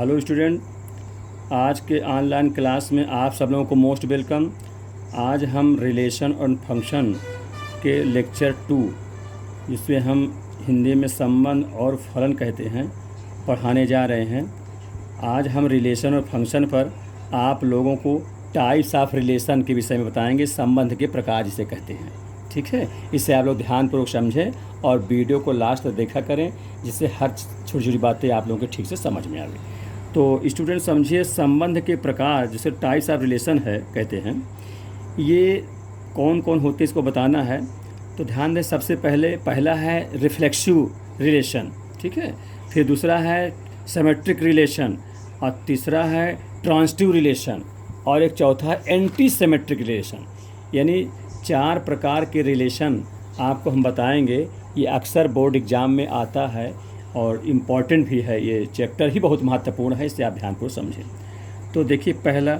Hello student, आज के online class में आप सब लोगों को मोस्ट वेलकम। आज हम रिलेशन और फंक्शन के लेक्चर 2, जिसमें हम हिंदी में संबंध और फलन कहते हैं, पढ़ाने जा रहे हैं। आज हम रिलेशन और फंक्शन पर आप लोगों को टाइप्स ऑफ रिलेशन के विषय में बताएंगे, संबंध के प्रकार जिसे कहते हैं। ठीक है, इससे आप लोग ध्यानपूर्वक समझें और वीडियो को लास्ट तक देखा करें, जिससे हर छोटी छोटी बातें आप लोगों को ठीक से समझ में आवे। तो स्टूडेंट समझिए, संबंध के प्रकार जिसे टाइप्स ऑफ रिलेशन है कहते हैं, ये कौन कौन होते हैं इसको बताना है। तो ध्यान दें, सबसे पहला है रिफ्लेक्सिव रिलेशन, ठीक है। फिर दूसरा है सिमेट्रिक रिलेशन, और तीसरा है ट्रांजिटिव रिलेशन, और एक चौथा है एंटी सिमेट्रिक रिलेशन। यानी 4 प्रकार के रिलेशन आपको हम बताएंगे। ये अक्सर बोर्ड एग्ज़ाम में आता है और इम्पॉर्टेंट भी है, ये चैप्टर ही बहुत महत्वपूर्ण है, इससे आप ध्यानपूर्वक समझें। तो देखिए, पहला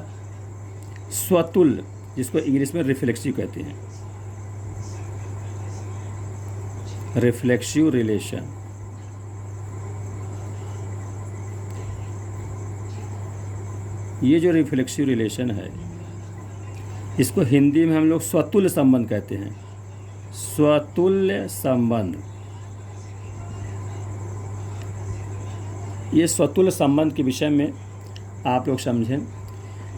स्वतुल्य, जिसको इंग्लिश में रिफ्लेक्सिव कहते हैं, रिफ्लेक्सिव रिलेशन। ये जो रिफ्लेक्सिव रिलेशन है, इसको हिंदी में हम लोग स्वतुल्य संबंध कहते हैं। स्वतुल्य संबंध, ये स्वतुल्य संबंध के विषय में आप लोग समझें।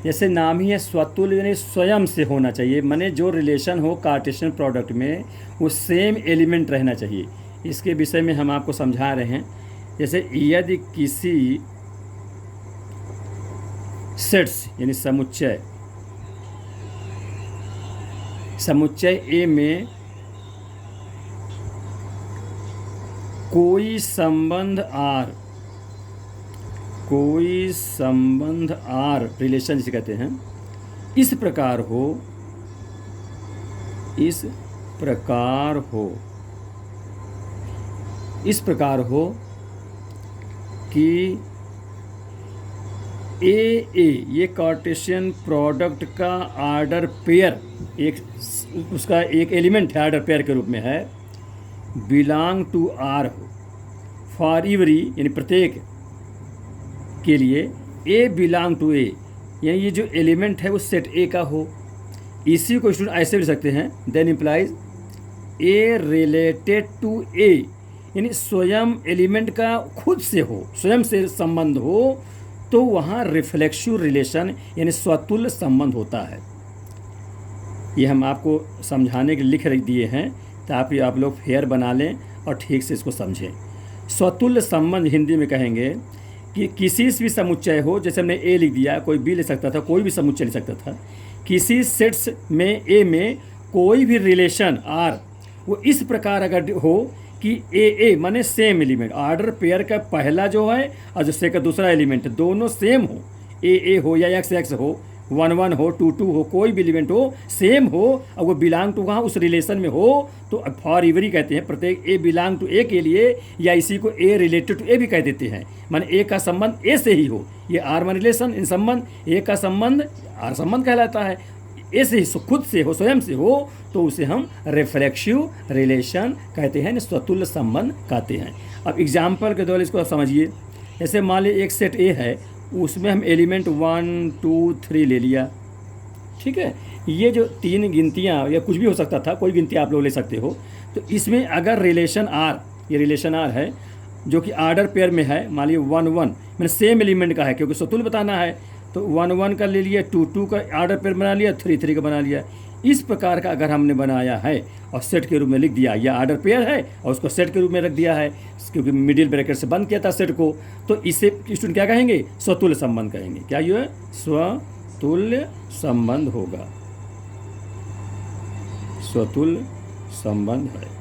जैसे नाम ही है स्वतुल्य, यानी स्वयं से होना चाहिए, माने जो रिलेशन हो कार्टेशियन प्रोडक्ट में वो सेम एलिमेंट रहना चाहिए। इसके विषय में हम आपको समझा रहे हैं। जैसे यदि किसी सेट्स यानी समुच्चय ए में कोई संबंध आर रिलेशन जिसे कहते हैं, इस प्रकार हो कि ए ये कार्टेशियन प्रोडक्ट का आर्डर पेयर, उसका एक एलिमेंट है, आर्डर पेयर के रूप में है, बिलोंग टू आर हो। फॉर एवरी यानी प्रत्येक के लिए ए बिलोंग टू ए, यानी ये जो एलिमेंट है वो सेट ए का हो। इसी को स्टूडेंट ऐसे भी सकते हैं, then implies a related to a, यानी स्वयं एलिमेंट का खुद से हो, स्वयं से संबंध हो, तो वहाँ रिफ्लेक्सिव रिलेशन यानी स्वतुल्य संबंध होता है। ये हम आपको समझाने के लिख दिए हैं, ताकि आप लोग फेयर बना लें और ठीक से इसको समझें। स्वतुल्य संबंध हिंदी में कहेंगे कि किसी भी समुच्चय हो, जैसे हमने ए लिख दिया, कोई बी ले सकता था, कोई भी समुच्चय ले सकता था। किसी सेट्स में ए में कोई भी रिलेशन आर वो इस प्रकार अगर हो कि ए माने सेम एलिमेंट, आर्डर पेयर का पहला जो है और जो का दूसरा एलिमेंट दोनों सेम हो, ए हो या एक्स हो, 1 हो, 2 हो, कोई भी एलिमेंट हो सेम हो, और वो बिलोंग टू कहाँ उस रिलेशन में हो, तो फॉर एवरी कहते हैं। प्रत्येक ए बिलोंग टू ए के लिए, या इसी को ए रिलेटेड टू ए भी कह देते हैं, माने ए का संबंध ए से ही हो। ये आर मान रिलेशन, इन संबंध ए का संबंध आर संबंध कहलाता है। ए से ही खुद से हो, स्वयं से हो, तो उसे हम रिफ्लेक्सिव रिलेशन कहते हैं, स्वतुल्य संबंध कहते हैं। अब एग्जाम्पल के द्वारा इसको आप समझिए। जैसे मान लीजिए एक सेट ए है, उसमें हम एलिमेंट 1 2 3 ले लिया, ठीक है। ये जो 3 गिनतियाँ या कुछ भी हो सकता था, कोई गिनती आप लोग ले सकते हो। तो इसमें अगर रिलेशन आर, ये रिलेशन आर है जो कि आर्डर पेयर में है, मान लीजिए 1 1 मैंने सेम एलिमेंट का है, क्योंकि स्वतुल्य बताना है, तो 1 1 का ले लिया, 2 2 का आर्डर पेयर बना लिया, 3 3 का बना लिया। इस प्रकार का अगर हमने बनाया है और सेट के रूप में लिख दिया, यह आर्डर पेयर है और उसको सेट के रूप में रख दिया है, क्योंकि मिडिल ब्रैकेट से बंद किया था सेट को, तो इसे स्टूडेंट क्या कहेंगे? स्वतुल्य संबंध कहेंगे। क्या ये है? स्वतुल्य संबंध होगा, स्वतुल्य संबंध है।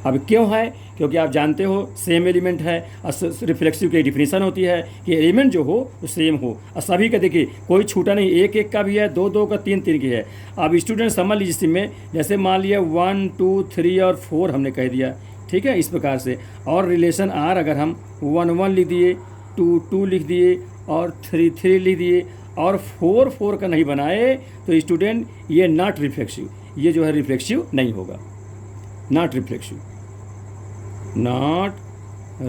अब क्यों है? क्योंकि आप जानते हो सेम एलिमेंट है, और रिफ्लेक्सिव की डिफिनीशन होती है कि एलिमेंट जो हो वो सेम हो, और सभी का देखिए कोई छूटा नहीं, 1 1 का भी है, 2 2 का, 3 3 की है। अब स्टूडेंट समझ लीजिए, इसमें जैसे मान लिया 1 2 3 और 4 हमने कह दिया, ठीक है, इस प्रकार से। और रिलेशन आर अगर हम 1 1 लिख दिए, 2 2 लिख दिए, और 3 3 लिख दिए, और 4 4 का नहीं बनाए, तो स्टूडेंट ये नॉट रिफ्लेक्सिव, ये जो है रिफ्लेक्सिव नहीं होगा, नॉट रिफ्लेक्सिव, नॉट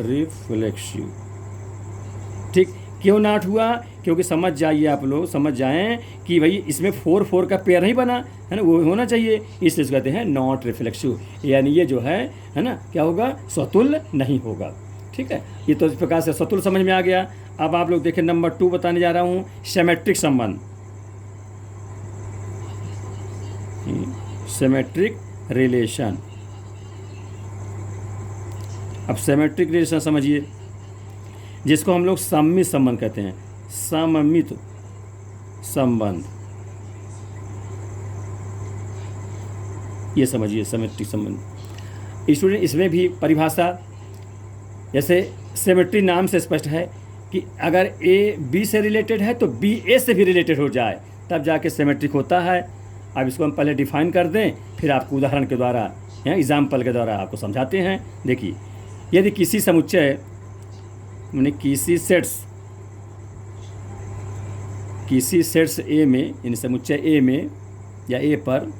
रिफ्लेक्सिव। ठीक, क्यों नॉट हुआ? क्योंकि समझ जाइए, आप लोग समझ जाएं कि भाई इसमें 4 4 का पेयर नहीं बना है ना, वो होना चाहिए, इसलिए इसको कहते हैं नॉट रिफ्लेक्सिव, यानी ये जो है ना, क्या होगा? स्वतुल्य नहीं होगा। ठीक है, ये तो इस प्रकार से स्वतुल्य समझ में आ गया। अब आप लोग देखें, नंबर 2 बताने जा रहा हूँ, सिमेट्रिक संबंध, सिमेट्रिक रिलेशन। अब सिमेट्रिक रिलेशन समझिए, जिसको हम लोग सममित संबंध कहते हैं, सममित संबंध, ये समझिए सिमेट्रिक संबंध। स्टूडेंट, इसमें भी परिभाषा, जैसे सिमेट्री नाम से स्पष्ट है कि अगर ए बी से रिलेटेड है तो बी ए से भी रिलेटेड हो जाए, तब जाके सिमेट्रिक होता है। अब इसको हम पहले डिफाइन कर दें, फिर आपको उदाहरण के द्वारा या एग्जाम्पल के द्वारा आपको समझाते हैं। देखिए, यदि किसी समुच्चय माने किसी सेट्स ए में, इन समुच्चय ए में या ए पर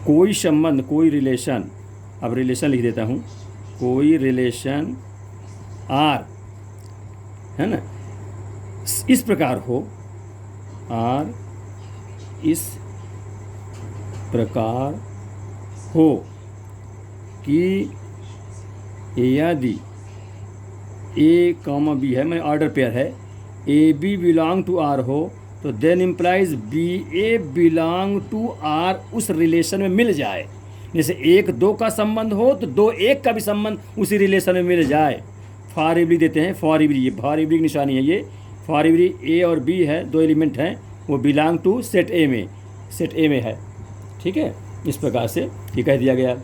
कोई संबंध, कोई रिलेशन, अब रिलेशन लिख देता हूँ, कोई रिलेशन आर है ना, इस प्रकार हो, आर इस प्रकार हो कि यदि ए कॉमा बी है, मैंने ऑर्डर पेयर है, A B belong to R हो, तो then implies B A belong to R उस रिलेशन में मिल जाए। जैसे 1 2 का संबंध हो तो 2 1 का भी संबंध उसी रिलेशन में मिल जाए। फॉर एवरी देते हैं, फॉर एवरी, ये फॉर एवरी की निशानी है, ये फॉर एवरी ए और बी है, 2 एलिमेंट हैं, वो बिलोंग टू सेट ए में, सेट ए में है। ठीक है, इस प्रकार से ये कह दिया गया।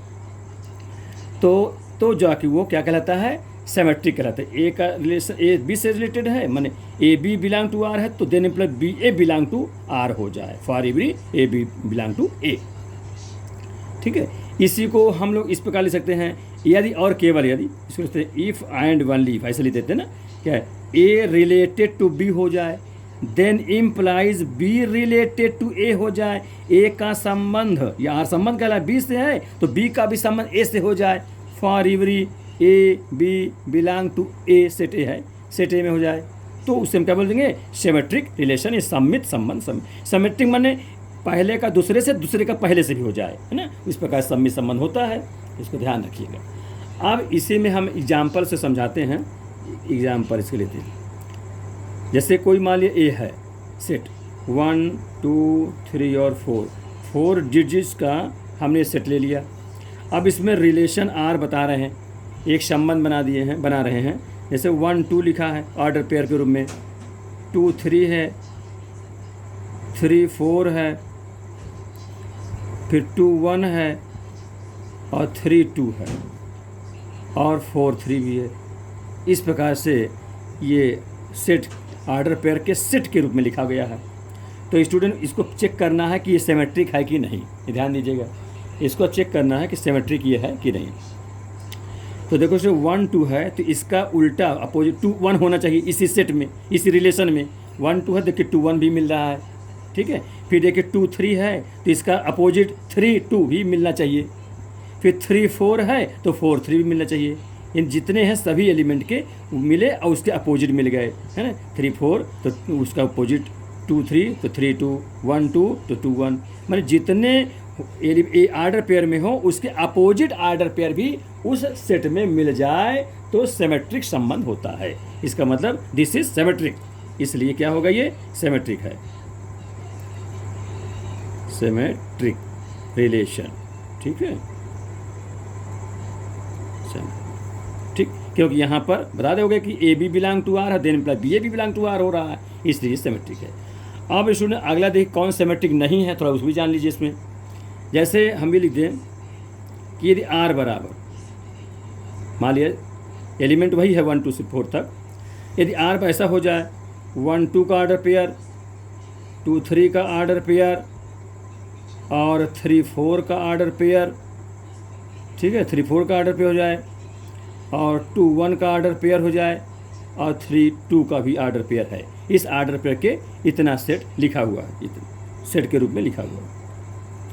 तो जाके वो क्या कहलाता है? सिमेट्रिक कहलाता है। ए का रिलेशन ए बी से रिलेटेड है, माने a B belong to R है, तो then implies b A belong to R हो जाए, for every A B belong to a. ठीक है, इसी को हम लोग इस प्रकार लिख सकते हैं, यदि और केवल यदि, इसको लिखते हैं इफ एंड ओनली इफ, ऐसे लिख देते हैं ना, क्या है? ए रिलेटेड टू बी हो जाए, then implies b related to a हो जाए। ए का संबंध या आर संबंध कहला बी से है, तो बी का भी संबंध ए से हो जाए, for every A B belong to A, set A है, सेट ए में हो जाए, तो उससे हम क्या बोल देंगे? सिमेट्रिक रिलेशन, ये सम्मित संबंध। सिमेट्रिक माने पहले का दूसरे से, दूसरे का पहले से भी हो जाए, है ना, इस प्रकार सम्मित संबंध होता है, इसको ध्यान रखिएगा। अब इसी में हम एग्जाम्पल से समझाते हैं, एग्जाम्पल इसके लेते हैं। जैसे कोई मान लिया ए है, सेट 1 2 3 और 4 डिजिट्स का हमने सेट ले लिया। अब इसमें रिलेशन आर बता रहे हैं, एक संबंध बना रहे हैं। जैसे 1 2 लिखा है ऑर्डर पेयर के रूप में, 2 3 है, 3 4 है, फिर 2 1 है, और 3 2 है, और 4 3 भी है। इस प्रकार से ये सेट ऑर्डर पेयर के सेट के रूप में लिखा गया है। तो स्टूडेंट, इसको चेक करना है कि ये सिमेट्रिक है कि नहीं, ध्यान दीजिएगा, इसको चेक करना है कि सिमेट्रिक ये है कि नहीं। तो देखो, जो 1 2 है तो इसका उल्टा अपोजिट 2 1 होना चाहिए इसी सेट में, इसी रिलेशन में। 1 2 है, देखिए 2 1 भी मिल रहा है। ठीक है, फिर देखिए 2 3 है तो इसका अपोजिट 3 2 भी मिलना चाहिए। फिर 3 4 है तो 4 3 भी मिलना चाहिए। इन जितने हैं सभी एलिमेंट के मिले और उसके अपोजिट मिल गए, है ना। 3 4 तो उसका अपोजिट 2 3 तो 3 2, 1 2 तो 2 1, माने जितने आर्डर पेयर में हो उसके अपोजिट आर्डर पेयर भी उस सेट में मिल जाए तो सिमेट्रिक संबंध होता है। इसका मतलब दिस इज सिमेट्रिक, इसलिए क्या होगा? ये सिमेट्रिक है, सिमेट्रिक रिलेशन। ठीक है, ठीक, क्योंकि यहाँ पर बता दोगे कि a B belong to R है, then implies b a B belong to R हो रहा है, इसलिए सिमेट्रिक है। अब स्टूडेंट अगला देखिए कौन सिमेट्रिक नहीं है, थोड़ा उसको भी जान लीजिए इसमें। जैसे हम भी लिख दें कि यदि आर बराबर, मान लिया एलिमेंट वही है 1 2 से 4 तक, यदि आर पर ऐसा हो जाए 1 2 का ऑर्डर पेयर, 2 3 का ऑर्डर पेयर, और 3 4 का ऑर्डर पेयर, ठीक है, 3 4 का ऑर्डर पेयर हो जाए, और 2 1 का ऑर्डर पेयर हो जाए, और 3 2 का भी ऑर्डर पेयर है। इस ऑर्डर पेयर के इतना सेट लिखा हुआ है, इतना सेट के रूप में लिखा हुआ है।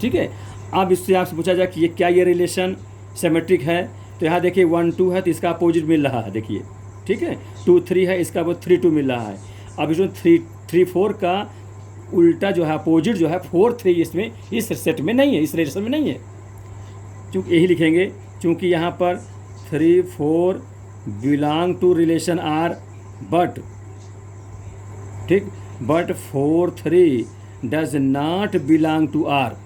ठीक है, अब इससे आपसे पूछा जाए कि ये क्या ये रिलेशन सिमेट्रिक है, तो यहाँ देखिए 1 2 है तो इसका अपोजिट मिल रहा है, देखिए ठीक है, 2 3 है, इसका वो 3 2 मिल रहा है। अब इसमें 3 3 4 का उल्टा जो है, अपोजिट जो है 4 3 इसमें इस सेट में नहीं है, इस रिलेशन में नहीं है। चूँकि यही लिखेंगे, चूँकि यहाँ पर 3 4 belong to relation R, but ठीक, but 4 3 does not belong to R.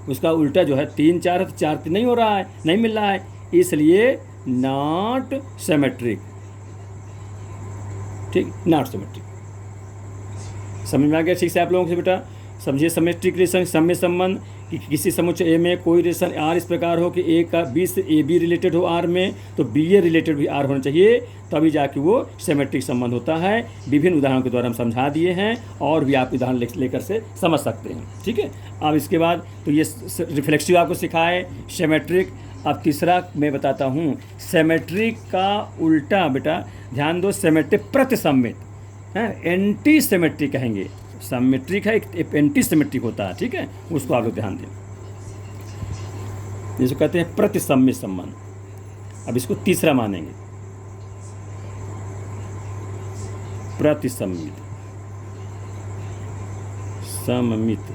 उसका उल्टा जो है 3 4 है, तो 4 3 नहीं हो रहा है, नहीं मिल रहा है, इसलिए नॉट सिमेट्रिक। ठीक, नॉट सिमेट्रिक। समझ में आ गया ठीक से आप लोगों से बेटा? समझिए सिमेट्रिक रिलेशन, सम्य संबंध कि किसी समुच्चय ए में कोई रिलेशन आर इस प्रकार हो कि ए का बी से ए बी रिलेटेड हो आर में, तो बी ए रिलेटेड भी आर होना चाहिए, तभी जाके वो सिमेट्रिक संबंध होता है। विभिन्न उदाहरणों के द्वारा हम समझा दिए हैं, और भी आप उदाहरण लेकर से समझ सकते हैं। ठीक है, अब इसके बाद तो ये रिफ्लेक्सिव आपको सिखाए, सिमेट्रिक। अब तीसरा मैं बताता हूँ, सिमेट्रिक का उल्टा बेटा ध्यान दो, सिमेट्रिक प्रतिसम्मित है, एंटी सिमेट्रिक कहेंगे। सिमेट्रिक है, एक एंटी सिमेट्रिक होता है, ठीक है, उसको आप लोग ध्यान दें, जिसको कहते हैं प्रतिसम्मित संबंध। अब इसको तीसरा मानेंगे, प्रतिसम्मित, सममित,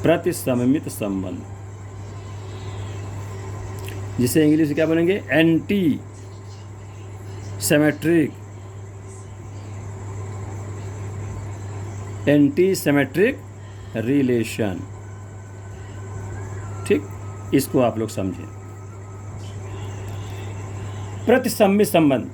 प्रतिसम्मित संबंध, जिसे इंग्लिश में क्या बोलेंगे, anti symmetric, anti symmetric relation. ठीक, इसको आप लोग समझें। प्रतिसम्मित संबंध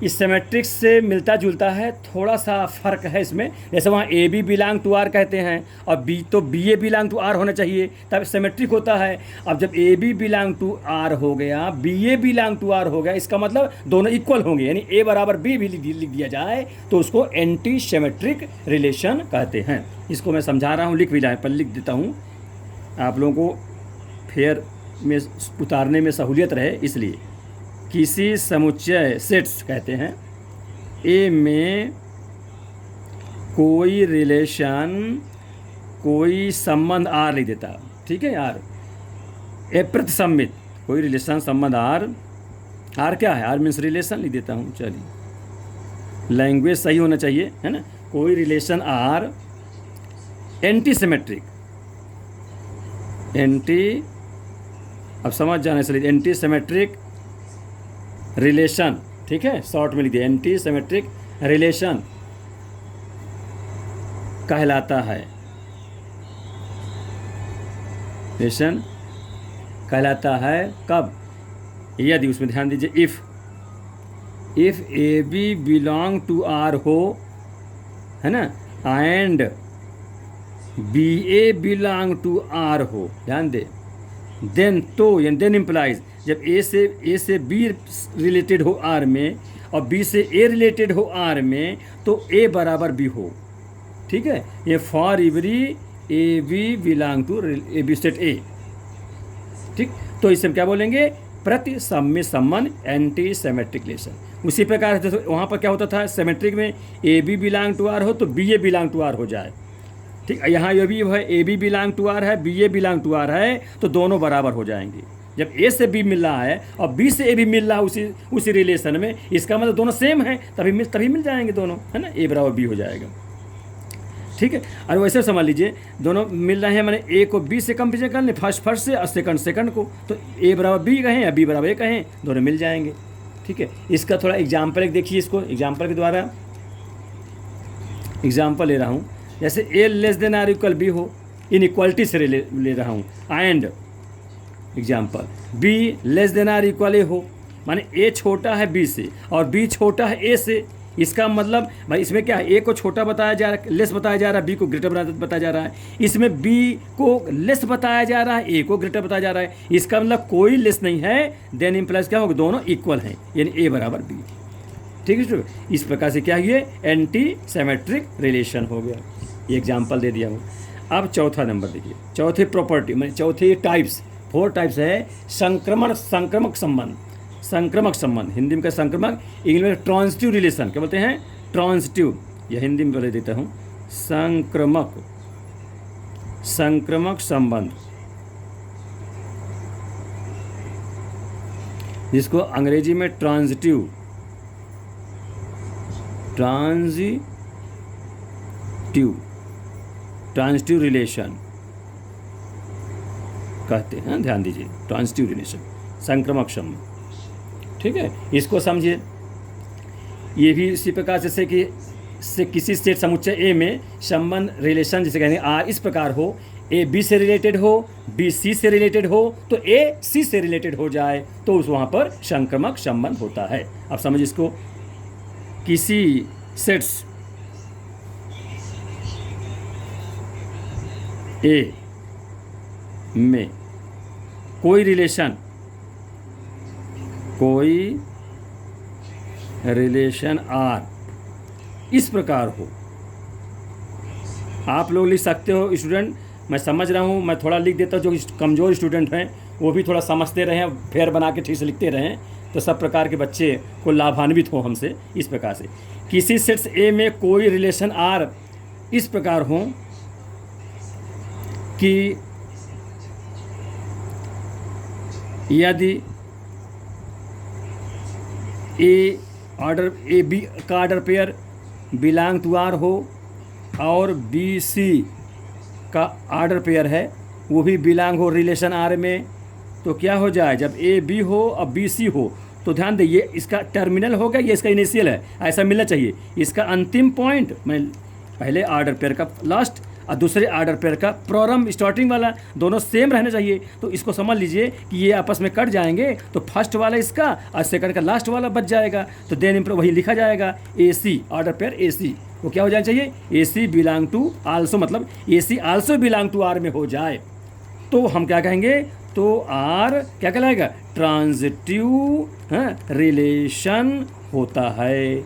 इस सिमेट्रिक से मिलता जुलता है, थोड़ा सा फर्क है इसमें। जैसे वहाँ A B belong to R कहते हैं, और बी तो B A belong to R होना चाहिए, तब सिमेट्रिक होता है। अब जब A B belong to R हो गया, B A belong to R हो गया, इसका मतलब दोनों इक्वल होंगे, यानी ए बराबर बी भी लिख दिया जाए तो उसको एंटी सिमेट्रिक रिलेशन कहते हैं। इसको मैं समझा रहा हूँ, लिख भी जाए पर लिख देता हूँ, आप लोगों को फेयर में उतारने में सहूलियत रहे इसलिए। किसी समुच्चय सेट्स कहते हैं ए में कोई रिलेशन, कोई संबंध आर लिख देता, ठीक है, आर ए प्रतिसम्मित, कोई रिलेशन संबंध आर, आर क्या है, आर मीन्स रिलेशन लिख देता हूँ, चलिए लैंग्वेज सही होना चाहिए, है ना। कोई relation R anti symmetric, anti, अब समझ जाने से एंटी सिमेट्रिक रिलेशन, ठीक है, शॉर्ट में लिख दिया, एंटी सिमेट्रिक रिलेशन कहलाता है, रिलेशन कहलाता है कब, यदि, उसमें ध्यान दीजिए, if A B belong to R हो, है ना, and B A belong to R हो, ध्यान दे, देन तो यानी देन इम्प्लाइज, जब ए से बी रिलेटेड हो आर में, और बी से ए रिलेटेड हो आर में, तो ए बराबर बी हो, ठीक है। ये for every A B belong to A B set A, ठीक, तो इसे क्या बोलेंगे, प्रतिसम्मित संबंध, एंटी सिमेट्रिक रिलेशन। उसी प्रकार से वहाँ पर क्या होता था, सिमेट्रिक में a B belong to R हो तो B A belong to R हो जाए, ठीक। यहाँ ये भी है, A B belong to R है, b A belong to R है, तो दोनों बराबर हो जाएंगे। जब ए से बी मिल रहा है और बी से ए भी मिल रहा है उसी रिलेशन में, इसका मतलब दोनों सेम है, तभी मिल जाएंगे दोनों, है ना, ए बराबर बी हो जाएगा, ठीक है। और वैसे समझ लीजिए दोनों मिल रहे हैं, मैंने ए को बी से कंपेरिजन कर लें, फर्स्ट से और सेकंड को, तो ए बराबर बी कहें या बी बराबर ए कहें, दोनों मिल जाएंगे, ठीक है। इसका थोड़ा एग्जाम्पल एक देखिए, इसको एग्जाम्पल के द्वारा एग्जाम्पल ले रहा हूँ। जैसे a less than or equal b हो, इनइक्वालिटी से ले रहा हूँ, and example b less than or equal a हो, माने ए छोटा है बी से और बी छोटा है ए से। इसका मतलब भाई इसमें क्या है, ए को छोटा बताया जा रहा है, लेस बताया जा रहा है, बी को ग्रेटर बताया जा रहा है। इसमें बी को लेस बताया जा रहा है, ए को ग्रेटर बताया जा रहा है। इसका मतलब कोई लेस नहीं है, देन इम्प्लाइज क्या होगा, दोनों इक्वल हैं, यानी ए बराबर बी, ठीक है। तो इस प्रकार से क्या ये एंटी सिमेट्रिक रिलेशन हो गया, ये एग्जाम्पल दे दिया हूँ। अब चौथा नंबर देखिए, चौथे प्रॉपर्टी मैंने चौथे टाइप्स, 4 टाइप्स है संक्रमक संबंध। संक्रमक संबंध हिंदी में का संक्रमक, इंग्लिश में ट्रांजिटिव रिलेशन, क्या बोलते हैं, ट्रांजिटिव, या हिंदी में बता देता हूँ, संक्रमक संबंध, जिसको अंग्रेजी में ट्रांजिटिव ट्रांजिटिव रिलेशन कहते हैं, ध्यान दीजिए, ट्रांजिटिव रिलेशन, संक्रमक संबंध। ठीक है, इसको समझिए। ये भी इसी प्रकार जैसे कि से किसी सेट समुच्चय ए में संबंध रिलेशन जैसे कहेंगे आर इस प्रकार हो, ए बी से रिलेटेड हो, बी सी से रिलेटेड हो, तो ए सी से रिलेटेड हो जाए तो उस वहाँ पर संक्रमक संबंध होता है। अब समझ इसको, किसी सेट्स ए में कोई रिलेशन आर इस प्रकार हो, आप लोग लिख सकते हो स्टूडेंट, मैं समझ रहा हूँ, मैं थोड़ा लिख देता हूँ, जो कमज़ोर स्टूडेंट हैं वो भी थोड़ा समझते रहें, फेर बना के ठीक से लिखते रहें, तो सब प्रकार के बच्चे को लाभान्वित हो हमसे। इस प्रकार से किसी सेट्स ए में कोई रिलेशन आर इस प्रकार हो कि यदि ए बी का order pair belong to R हो और बी सी का ऑर्डर पेयर है वो भी बिलोंग हो रिलेशन आर में, तो क्या हो जाए, जब ए बी हो और बी सी हो, तो ध्यान दे ये इसका टर्मिनल होगा, ये इसका इनिशियल है, ऐसा मिलना चाहिए। इसका अंतिम पॉइंट मैं पहले ऑर्डर पेयर का लास्ट और दूसरे ऑर्डर पेयर का प्रारंभ स्टार्टिंग वाला दोनों सेम रहना चाहिए। तो इसको समझ लीजिए कि ये आपस में कट जाएंगे तो फर्स्ट वाला इसका और सेकंड का लास्ट वाला बच जाएगा, तो देन वही लिखा जाएगा ए सी ऑर्डर पेयर ए सी, वो क्या हो जाना चाहिए, ए सी बिलोंग टू आल्सो, मतलब ए सी आल्सो बिलोंग टू आर में हो जाए तो हम क्या कहेंगे, तो आर क्या कहलाएगा, ट्रांजिटिव रिलेशन होता है।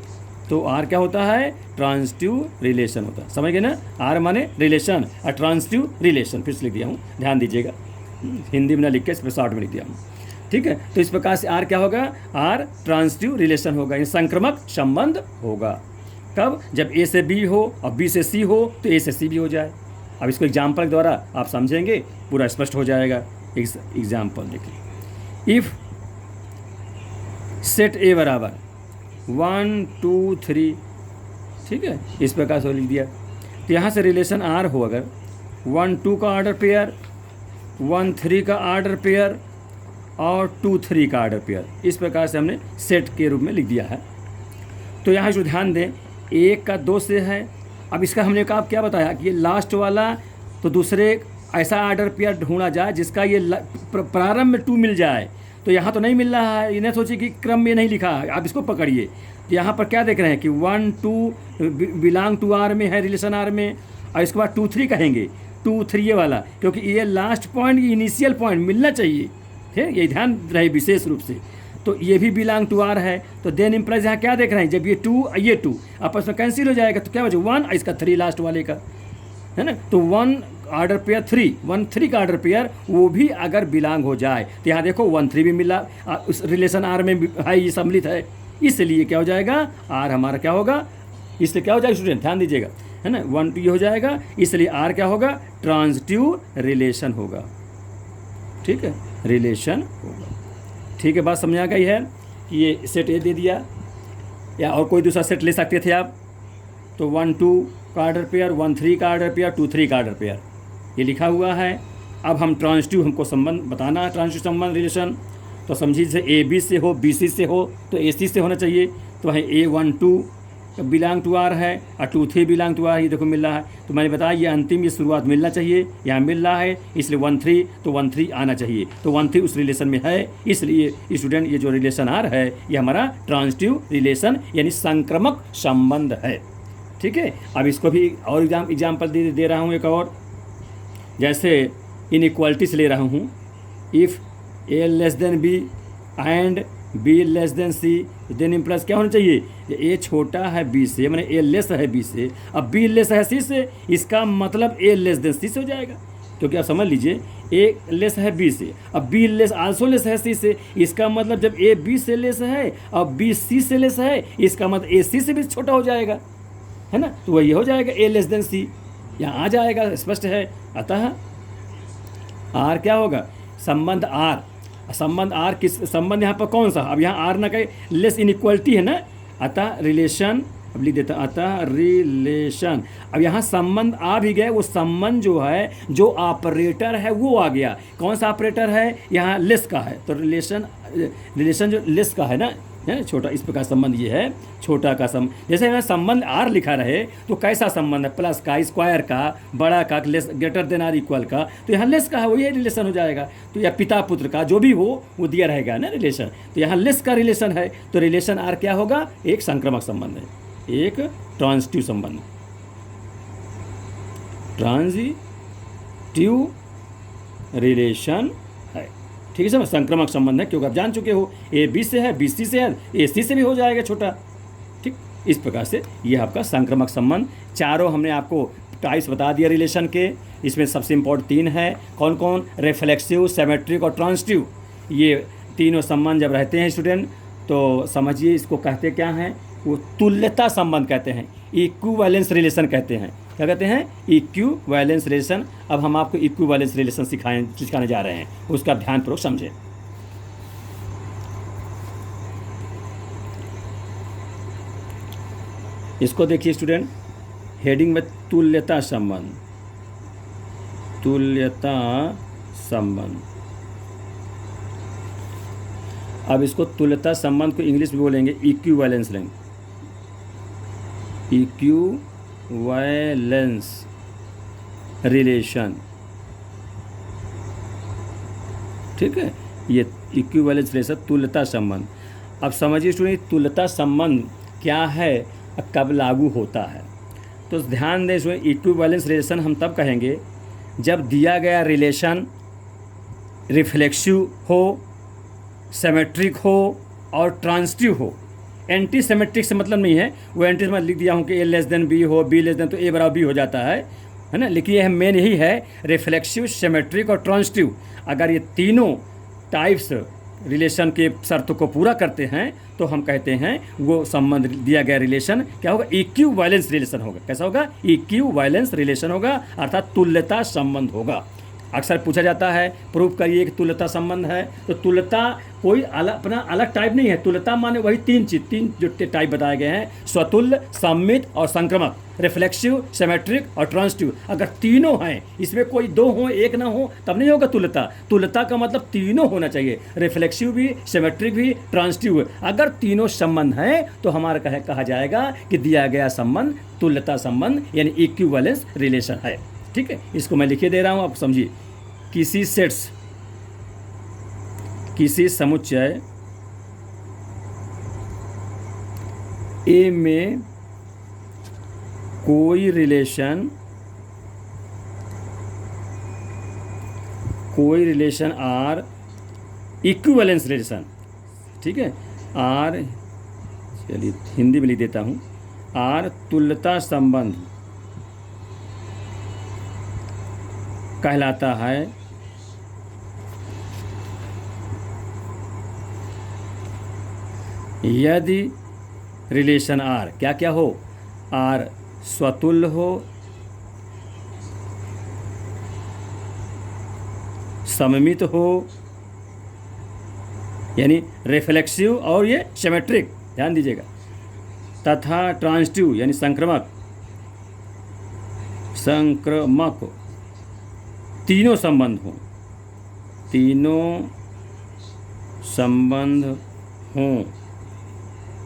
तो आर क्या होता है, ट्रांजिटिव रिलेशन होता है। समझ गए ना, आर माने रिलेशन और ट्रांजिटिव रिलेशन, फिर से लिख दिया हूँ, ध्यान दीजिएगा, हिंदी में ना लिख के इस पर शॉर्ट में लिख दिया हूँ। ठीक है, तो इस प्रकार से आर क्या होगा, आर ट्रांजिटिव रिलेशन होगा, यानी संक्रमक संबंध होगा। कब, जब ए से बी हो और बी से सी हो तो ए से सी भी हो जाए। अब इसको एग्जाम्पल द्वारा आप समझेंगे, पूरा स्पष्ट हो जाएगा। एग्जाम्पल देखिए, इफ सेट ए बराबर 1 2 3, ठीक है, इस प्रकार से लिख दिया। तो यहाँ से रिलेशन आर हो, अगर 1 2 का ऑर्डर पेयर, 1 3 का ऑर्डर पेयर और 2 3 का ऑर्डर पेयर, इस प्रकार से हमने सेट के रूप में लिख दिया है। तो यहाँ जो ध्यान दें, 1 का 2 से है। अब इसका हमने कहा क्या बताया कि ये लास्ट वाला, तो दूसरे ऐसा ऑर्डर पेयर ढूंढा जाए जिसका ये प्रारंभ में 2 मिल जाए। तो यहाँ तो नहीं मिल रहा है, इन्हें सोचिए कि क्रम में नहीं लिखा है, आप इसको पकड़िए। तो यहाँ पर क्या देख रहे हैं कि 1 2 बिलोंग टू आर में है, रिलेशन आर में, और इसके बाद 2 3 कहेंगे, 2 3 ये वाला, क्योंकि ये लास्ट पॉइंट, ये इनिशियल पॉइंट मिलना चाहिए, ठीक है, ये ध्यान रहे विशेष रूप से। तो ये भी बिलोंग टू आर है, तो देन इम्प्लाइज यहाँ क्या देख रहे हैं, जब ये 2 ये 2 आपस में कैंसिल हो जाएगा, तो क्या बचे 1, इसका 3 लास्ट वाले का, है ना। तो 1 ऑर्डर पेयर 1 3 का ऑर्डर पेयर वो भी अगर बिलोंग हो जाए, तो यहाँ देखो 1 3 भी मिला, उस रिलेशन आर में है, ये सम्मिलित है, इसलिए क्या हो जाएगा, आर हमारा क्या होगा, इसलिए क्या हो जाएगा स्टूडेंट, ध्यान दीजिएगा, है ना, 1 2 ये हो जाएगा, इसलिए आर क्या होगा, ट्रांजिटिव रिलेशन होगा। ठीक है, रिलेशन होगा। ठीक है, बात समझ आ गई है कि ये सेट ए दे दिया, या और कोई दूसरा सेट ले सकते थे आप। तो 1 2 का ऑर्डर पेयर, 1 3 का ऑर्डर पेयर, 2 3 का ऑर्डर पेयर, ये लिखा हुआ है। अब हम ट्रांजिटिव, हमको संबंध बताना है, ट्रांजिटिव संबंध रिलेशन। तो समझिए जैसे ए बी से हो, बी सी से हो, तो ए सी से होना चाहिए। तो वहीं ए 1 2 बिलोंग टू आर है और 2 3 बिलोंग टू आर, ये देखो मिल रहा है। तो मैंने बताया ये अंतिम, ये शुरुआत मिलना चाहिए, यहाँ मिल रहा है, इसलिए 1 3, तो 1 3 आना चाहिए। तो 1 3 उस रिलेशन में है, इसलिए स्टूडेंट ये जो रिलेशन आर है ये हमारा ट्रांजिटिव रिलेशन यानी संक्रमक संबंध है। ठीक है, अब इसको भी और एग्जाम्पल दे रहा हूँ एक और, जैसे इनइक्वालिटी से ले रहा हूँ। If A less than B and B less than C, then implies क्या होना चाहिए, ए छोटा है बी से, मैंने ए लेस है बी से, अब बी लेस है सी से, इसका मतलब ए लेस देन सी से हो जाएगा। क्योंकि आप समझ लीजिए ए लेस है बी से, अब बी लेस आल्सो लेस है सी से, इसका मतलब जब ए बी से लेस है और बी सी से लेस है, इसका मतलब ए सी से भी छोटा हो जाएगा, है ना। तो वही हो जाएगा ए लेस देन सी, यहाँ आ जाएगा, स्पष्ट है। अतः आर क्या होगा, संबंध आर, संबंध आर किस संबंध यहाँ पर कौन सा, अब यहाँ आर ना कहे लेस इनइक्वालिटी है ना, अतः रिलेशन अब लिख देता अतः रिलेशन। अब यहाँ संबंध आ भी गए, वो संबंध जो है, जो ऑपरेटर है वो आ गया। कौन सा ऑपरेटर है? यहाँ लेस का है, तो रिलेशन जो लेस का है ना, है छोटा, इस प्रकार संबंध ये है छोटा का संबंध। जैसे यहाँ संबंध आर लिखा रहे तो कैसा संबंध है? प्लस का, स्क्वायर का, बड़ा का, less, greater than or equal का, तो यहाँ लेस का है, वो ये रिलेशन हो जाएगा। तो या पिता पुत्र का जो भी हो वो दिया रहेगा ना रिलेशन, तो यहाँ लेस का रिलेशन है, तो रिलेशन आर क्या होगा? एक संक्रामक संबंध है, एक ट्रांजिटिव संबंध, ट्रांजिटिव रिलेशन है। ठीक है सर, संक्रामक संबंध है, क्योंकि आप जान चुके हो ए बी से है, बी सी से है, ए सी से भी हो जाएगा छोटा। ठीक, इस प्रकार से ये आपका संक्रामक संबंध। चारों हमने आपको टाइप्स बता दिया रिलेशन के। इसमें सबसे इम्पोर्टेंट तीन है, कौन कौन? रिफ्लेक्सिव, सिमेट्रिक और ट्रांजिटिव। ये तीनों संबंध जब रहते हैं स्टूडेंट, तो समझिए इसको कहते क्या हैं? वो तुल्यता संबंध कहते हैं, इक्विवेलेंस रिलेशन कहते हैं। क्या कहते हैं? Equivalence relation. अब हम आपको इक्विवेलेंस रिलेशन सिखाने जा रहे हैं, उसका ध्यानपूर्वक समझें। इसको देखिए स्टूडेंट, हेडिंग में तुल्यता संबंध, तुल्यता संबंध। अब इसको तुल्यता संबंध को इंग्लिश में बोलेंगे इक्विवेलेंस रिलेशन, इक्विवेलेंस रिलेशन। ठीक है, ये इक्विवेलेंस रिलेशन, तुल्यता संबंध। अब समझिए स्टूडेंट, तुल्यता संबंध क्या है, कब लागू होता है? तो ध्यान दें इसमें, इक्विवेलेंस रिलेशन हम तब कहेंगे जब दिया गया रिलेशन रिफ्लेक्सिव हो, सिमेट्रिक हो और ट्रांजिटिव हो। एंटी सिमेट्रिक से मतलब नहीं है, वो एंटी में लिख दिया हूँ कि ए लेस देन बी हो, बी लेस देन तो ए बराबर बी हो जाता है ना। लेकिन यह मेन यही है, रिफ्लेक्सिव, सिमेट्रिक और ट्रांजिटिव। अगर ये तीनों टाइप्स रिलेशन के शर्तों को पूरा करते हैं तो हम कहते हैं वो संबंध, दिया गया रिलेशन क्या होगा? इक्विवेलेंस रिलेशन होगा। कैसा होगा? इक्विवेलेंस रिलेशन होगा, अर्थात तुल्यता संबंध होगा। अक्सर पूछा जाता है प्रूफ करिए कि तुल्यता संबंध है, तो तुल्यता कोई अपना अलग टाइप नहीं है। तुल्यता माने वही तीन जो टाइप बताए गए हैं, स्वतुल्य, सममित और संक्रामक, रिफ्लेक्सिव, सिमेट्रिक और ट्रांजिटिव। अगर तीनों हैं, इसमें कोई दो हो एक ना हो तब नहीं होगा तुल्यता। तुल्यता का मतलब तीनों होना चाहिए, रिफ्लेक्सिव भी, सिमेट्रिक भी, ट्रांजिटिव भी। अगर तीनों संबंध हैं तो हमारा कहा जाएगा कि दिया गया संबंध तुल्यता संबंध यानी इक्विवेलेंस रिलेशन है। ठीक है, इसको मैं लिखे दे रहा हूं, आप समझिए। किसी समुच्चय ए में कोई रिलेशन आर इक्विवेलेंस रिलेशन, ठीक है, आर, चलिए हिंदी में लिख देता हूं, आर तुल्यता संबंध कहलाता है। यदि रिलेशन आर क्या क्या हो? आर स्वतुल्य हो, सममित हो, यानी रिफ्लेक्सिव और ये सिमेट्रिक, ध्यान दीजिएगा, तथा ट्रांजिटिव यानी संक्रामक तीनों संबंध हों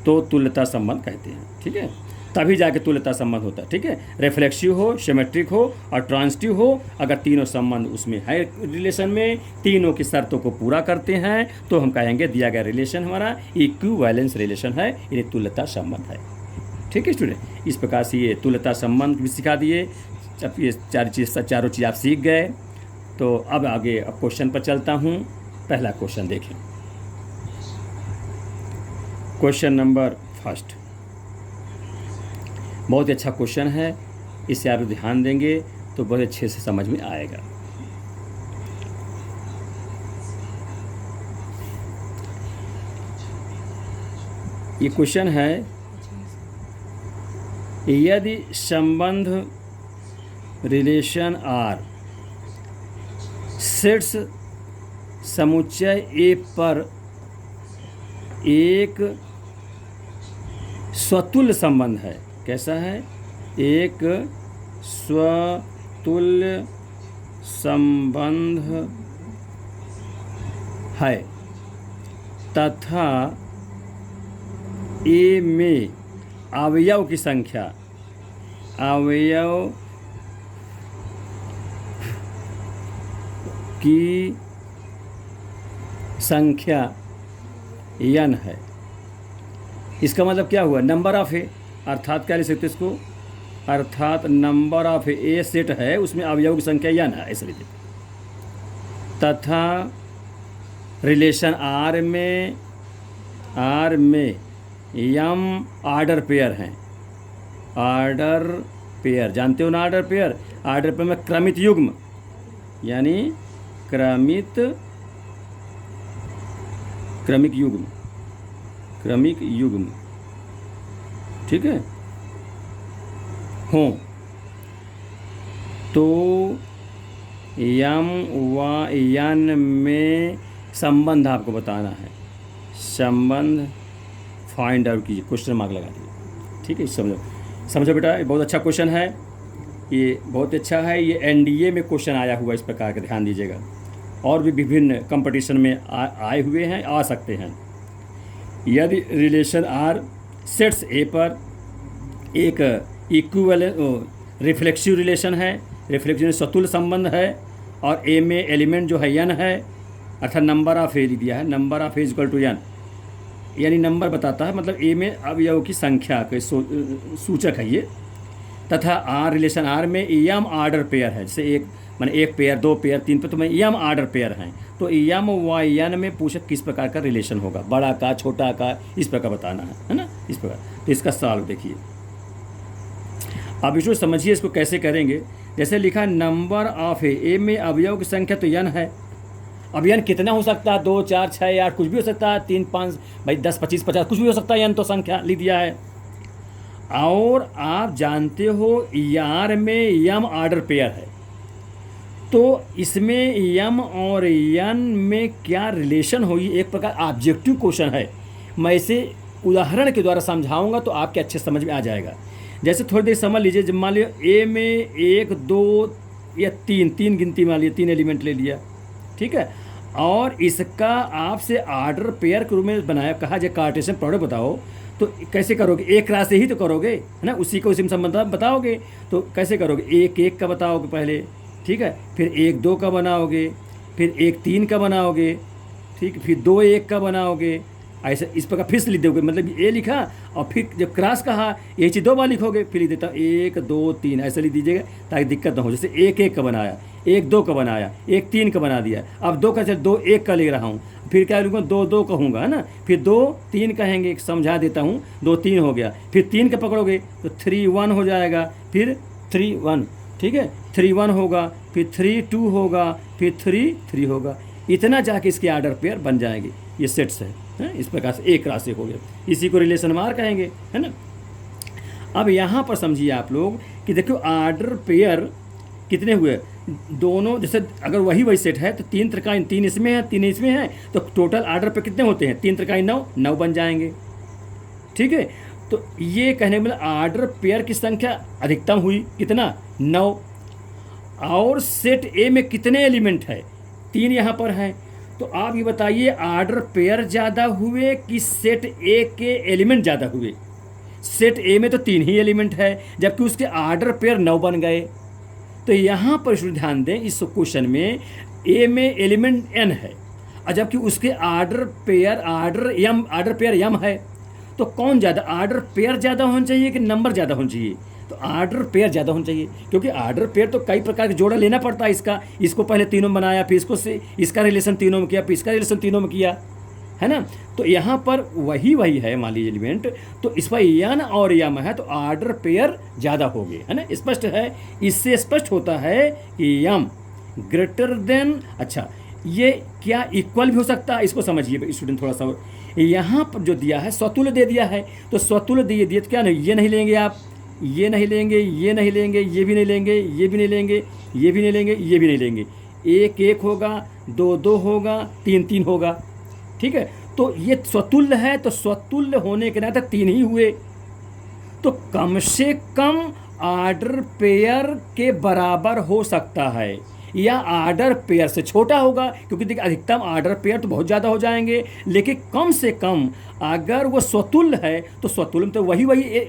तो तुल्यता संबंध कहते हैं। ठीक है, तभी जाके तुल्यता संबंध होता है। ठीक है, रिफ्लेक्सिव हो, सिमेट्रिक हो और ट्रांजिटिव हो। अगर तीनों संबंध उसमें है रिलेशन में, तीनों की शर्तों को पूरा करते हैं तो हम कहेंगे दिया गया रिलेशन हमारा इक्विवेलेंस रिलेशन है, यानी तुल्यता संबंध है। ठीक है स्टूडेंट, इस प्रकार से ये तुल्यता संबंध भी सिखा दिए। अब ये चारों चीज़ आप सीख गए, तो अब आगे अब क्वेश्चन पर चलता हूँ। पहला क्वेश्चन देखें, क्वेश्चन नंबर फर्स्ट, बहुत ही अच्छा क्वेश्चन है, इसे आप ध्यान देंगे तो बहुत अच्छे से समझ में आएगा। ये क्वेश्चन है, यदि संबंध रिलेशन आर शीर्ष समुच्चय ए पर एक स्वतुल्य संबंध है। कैसा है? एक स्वतुल्य संबंध है तथा ए में अवयव की संख्या n है। इसका मतलब क्या हुआ? नंबर ऑफ ए, अर्थात क्या लिख सकते हैं इसको? अर्थात नंबर ऑफ ए सेट है, उसमें अवयव की संख्या n है, ऐसे लिखते। तथा रिलेशन आर में यम ऑर्डर पेयर हैं। ऑर्डर पेयर जानते हो ना? ऑर्डर पेयर में क्रमित युग्म, यानी क्रमिक युग्म, ठीक है, हों तो यम व यन में संबंध आपको बताना है। संबंध फाइंड आउट कीजिए, क्वेश्चन मार्क लगा दीजिए, ठीक है। समझो बेटा, ये बहुत अच्छा क्वेश्चन है, ये बहुत अच्छा है। ये एनडीए में क्वेश्चन आया हुआ इस प्रकार का, ध्यान दीजिएगा। और भी विभिन्न कंपटीशन में आए हुए हैं, आ सकते हैं। यदि रिलेशन आर सेट्स ए पर एक इक्विवेलेंट रिफ्लेक्सिव रिलेशन है, रिफ्लेक्सिव स्वतुल्य संबंध है, और ए में एलिमेंट जो है n है, अर्थात नंबर ऑफ ए दिया है, number of A equal to n, यानी नंबर बताता है, मतलब ए में अवयव की संख्या के सूचक है ये। तथा आर रिलेशन आर में यम ऑर्डर पेयर है, जैसे एक माने एक पेयर, दो पेयर, तीन पेयर, तो मैं यम ऑर्डर पेयर हैं। तो यम व यन में पूछे किस प्रकार का रिलेशन होगा, बड़ा का, छोटा का, इस प्रकार बताना है ना, इस प्रकार। तो इसका सवाल देखिए, अब इसको समझिए, इसको कैसे करेंगे। जैसे लिखा नंबर ऑफ ए में अवयव की संख्या तो n है। अब n कितना हो सकता है? 2, 4, 6, 8, कुछ भी हो सकता है, 3, 5, भाई 10, 25, 50, कुछ भी हो सकता है। n तो संख्या लिख दिया है। और आप जानते हो यार में यम ऑर्डर पेयर है, तो इसमें यम और यन में क्या रिलेशन होगी, एक प्रकार ऑब्जेक्टिव क्वेश्चन है। मैं इसे उदाहरण के द्वारा समझाऊंगा तो आपके अच्छे समझ में आ जाएगा। जैसे थोड़ी देर समझ लीजिए, जब मान लिया ए में 1, 2 या 3 गिनती मान लिया, 3 एलिमेंट ले लिया, ठीक है, और इसका आपसे ऑर्डर पेयर के रूप में बनाया, कहा जाए कार्टेशियन प्रोडक्ट बताओ, तो कैसे करोगे? एक रास्ते ही तो करोगे, है ना, उसी को उसी में संबंध बताओगे। तो कैसे करोगे? 1 का बताओगे पहले, ठीक है, फिर 1 2 का बनाओगे, फिर 1 3 का बनाओगे, ठीक, फिर 2 1 का बनाओगे, ऐसे इस प्रकार फिर से लिख दोगे। मतलब ए लिखा और फिर जब क्रॉस कहा ये चीज़ 2 बार लिखोगे, फिर लिख देता 1 2 3, ऐसे लिख दीजिएगा ताकि दिक्कत ना हो। जैसे 1 1 का बनाया, 1 2 का बनाया, 1 3 का बना दिया, अब 2 का, चल 2 1 का ले रहा हूँ, फिर क्या लिखूँगा? 2 2 कहूँगा, है ना, फिर 2 3 कहेंगे, समझा देता हूँ, 2 3 हो गया, फिर 3 का पकड़ोगे तो 3 1 हो जाएगा, फिर 3 1, ठीक है, 3 1 होगा, फिर 3 2 होगा, फिर 3 3 होगा, इतना जाके इसके ऑर्डर पेयर बन जाएंगे। ये सेट्स है, इस प्रकार से एक राशि हो गया, इसी को रिलेशन मार कहेंगे, है ना। अब यहाँ पर समझिए आप लोग कि देखो ऑर्डर पेयर कितने हुए, दोनों, जैसे अगर वही सेट है तो 3 त्रिकाइन, 3 इसमें है, 3 इसमें है, तो टोटल ऑर्डर पे कितने होते हैं? 3 त्रिकाइन 9 9 बन जाएंगे, ठीक है। तो ये कहने में ऑर्डर पेयर की संख्या अधिकतम हुई कितना? 9। और सेट ए में कितने एलिमेंट है? 3 यहाँ पर है। तो आप ये बताइए ऑर्डर पेयर ज़्यादा हुए कि सेट ए के एलिमेंट ज़्यादा हुए? सेट ए में तो 3 ही एलिमेंट है, जबकि उसके ऑर्डर पेयर 9 बन गए। तो यहाँ पर ध्यान दें, इस क्वेश्चन में ए में एलिमेंट n है, और जबकि उसके ऑर्डर पेयर यम है, तो कौन ज़्यादा? ऑर्डर पेयर ज़्यादा होना चाहिए कि नंबर ज़्यादा होना चाहिए? तो ऑर्डर पेयर ज़्यादा होना चाहिए, क्योंकि ऑर्डर पेयर तो कई प्रकार के जोड़ा लेना पड़ता है। इसको पहले तीनों में बनाया, फिर इसका रिलेशन तीनों में किया, फिर इसका रिलेशन तीनों में किया, है ना। तो यहाँ पर वही है, मान लीजिए एलिमेंट, तो इस पर यन और यम है, तो ऑर्डर पेयर ज़्यादा हो गए, है ना। स्पष्ट है, इससे स्पष्ट होता है कि यम ग्रेटर देन, अच्छा ये क्या इक्वल भी हो सकता है? इसको समझिए स्टूडेंट थोड़ा सा। यहाँ पर जो दिया है स्वतुल्य दे दिया है, तो स्वतुल्य दिए तो क्या नहीं, ये नहीं लेंगे आप, ये नहीं लेंगे, ये नहीं लेंगे, ये भी नहीं लेंगे, ये भी नहीं लेंगे, ये भी नहीं लेंगे, ये भी नहीं लेंगे। 1 1 होगा, 2 2 होगा, 3 3 होगा, ठीक है। तो ये स्वतुल्य है, तो स्वतुल्य होने के नाते 3 ही हुए, तो कम से कम आर्डर पेयर के बराबर हो सकता है या आर्डर पेयर से छोटा होगा, क्योंकि देखिए अधिकतम आर्डर पेयर तो बहुत ज़्यादा हो जाएंगे, लेकिन कम से कम अगर वो स्वतुल्य है तो स्वतुल्य में तो वही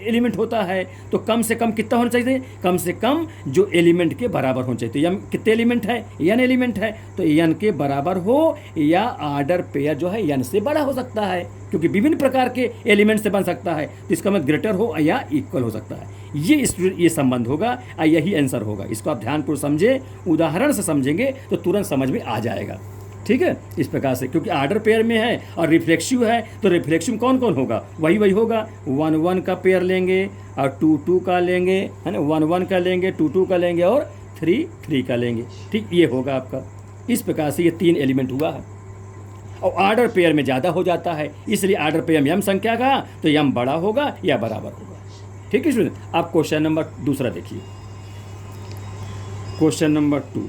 एलिमेंट होता है, तो कम से कम कितना होना चाहिए, कम से कम जो एलिमेंट के बराबर होना चाहिए। तो यम कितने एलिमेंट है, एन एलिमेंट है, तो एन के बराबर हो या आर्डर पेयर जो है एन से बड़ा हो सकता है, क्योंकि विभिन्न प्रकार के एलिमेंट से बन सकता है, तो इसका मतलब ग्रेटर हो या इक्वल हो सकता है। ये संबंध होगा और यही आंसर होगा। इसको आप ध्यानपूर्वक समझे, उदाहरण से समझेंगे तो तुरंत समझ में आ जाएगा। ठीक है, इस प्रकार से, क्योंकि आर्डर पेयर में है और रिफ्लेक्सिव है, तो रिफ्लेक्सिव कौन कौन होगा, वही होगा। 1 1 का पेयर लेंगे और 2 2 का लेंगे, है ना, 1 1 का लेंगे, 2 2 का लेंगे और 3 3 का लेंगे। ठीक, ये होगा आपका। इस प्रकार से ये 3 एलिमेंट हुआ है और आर्डर पेयर में ज़्यादा हो जाता है, इसलिए आर्डर पेयर में यम संख्या का तो यम बड़ा होगा या बराबर होगा। ठीक है स्टूडेंट, आप क्वेश्चन नंबर दूसरा देखिए। क्वेश्चन नंबर 2,